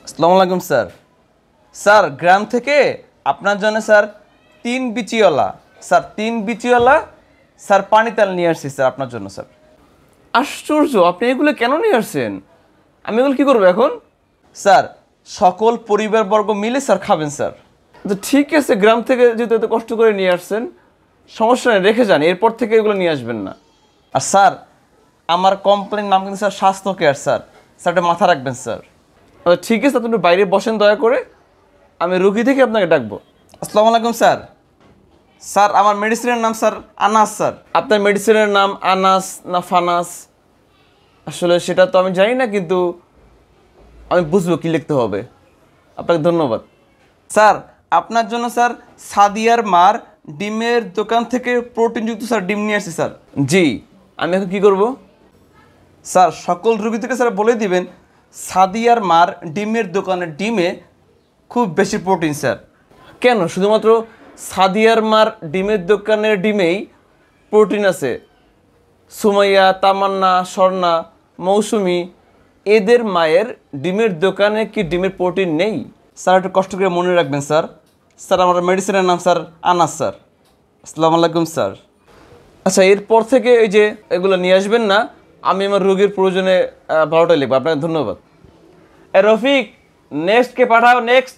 আসসালামু আলাইকুম sir. Sir গ্রাম থেকে আপনার জন্য স্যার 3 বিচিওয়ালা স্যার 3 বিচিওয়ালা স্যার পানি তেল নিয়ে আসছি স্যার আপনার জন্য স্যার। আশ্চর্য, আপনি এগুলো কেন নিয়ে আসছেন? আমি এগুলো কি করবো এখন? স্যার সকল পরিবারবর্গ মিলে স্যার খাবেন স্যার। তো ঠিক আছে, গ্রাম থেকে যেহেতু এত কষ্ট করে নিয়ে আসছেন, সমস্যা নেই, রেখে যান, এরপর থেকে এগুলো নিয়ে আসবেন না। আর স্যার আমার কোম্পানির নাম কিন্তু স্যার স্বাস্থ্য কেয়ার স্যার। স্যার এটা মাথা রাখবেন স্যার। ঠিক আছে, আপনি একটু বাইরে বসেন দয়া করে, আমি রুগী থেকে আপনাকে ডাকবো। আসসালামু আলাইকুম স্যার। স্যার আমার মেডিসিনের নাম স্যার আনাস স্যার। আপনার মেডিসিনের নাম আনাস না ফানাস? আসলে সেটা তো আমি জানি না, কিন্তু আমি বুঝবো কী লিখতে হবে। আপনাকে ধন্যবাদ। স্যার আপনার জন্য স্যার সাদিয়ার মার ডিমের দোকান থেকে প্রোটিনযুক্ত স্যার ডিম নিয়ে আসছি স্যার। জি, আমি এখন কী করব? স্যার সকল রোগী থেকে স্যার বলে দিবেন সাদিয়ার মার ডিমের দোকানের ডিমে খুব বেশি প্রোটিন স্যার। কেন শুধুমাত্র সাদিয়ার মার ডিমের দোকানের ডিমেই প্রোটিন আছে? সুমাইয়া, তামান্না, স্বর্ণা, মৌসুমি এদের মায়ের ডিমের দোকানে কি ডিমের প্রোটিন নেই? স্যার একটু কষ্ট করে মনে রাখবেন স্যার। স্যার আমার মেডিসিনের নাম স্যার আনাস স্যার। আসসালামু আলাইকুম স্যার। আচ্ছা, এরপর থেকে এই যে এগুলো নিয়ে আসবেন না, আমি আমার রোগীর প্রয়োজনে 12টায় লিখবো। আপনাকে ধন্যবাদ। রফিক, নেক্সটকে পাঠাও, নেক্সট।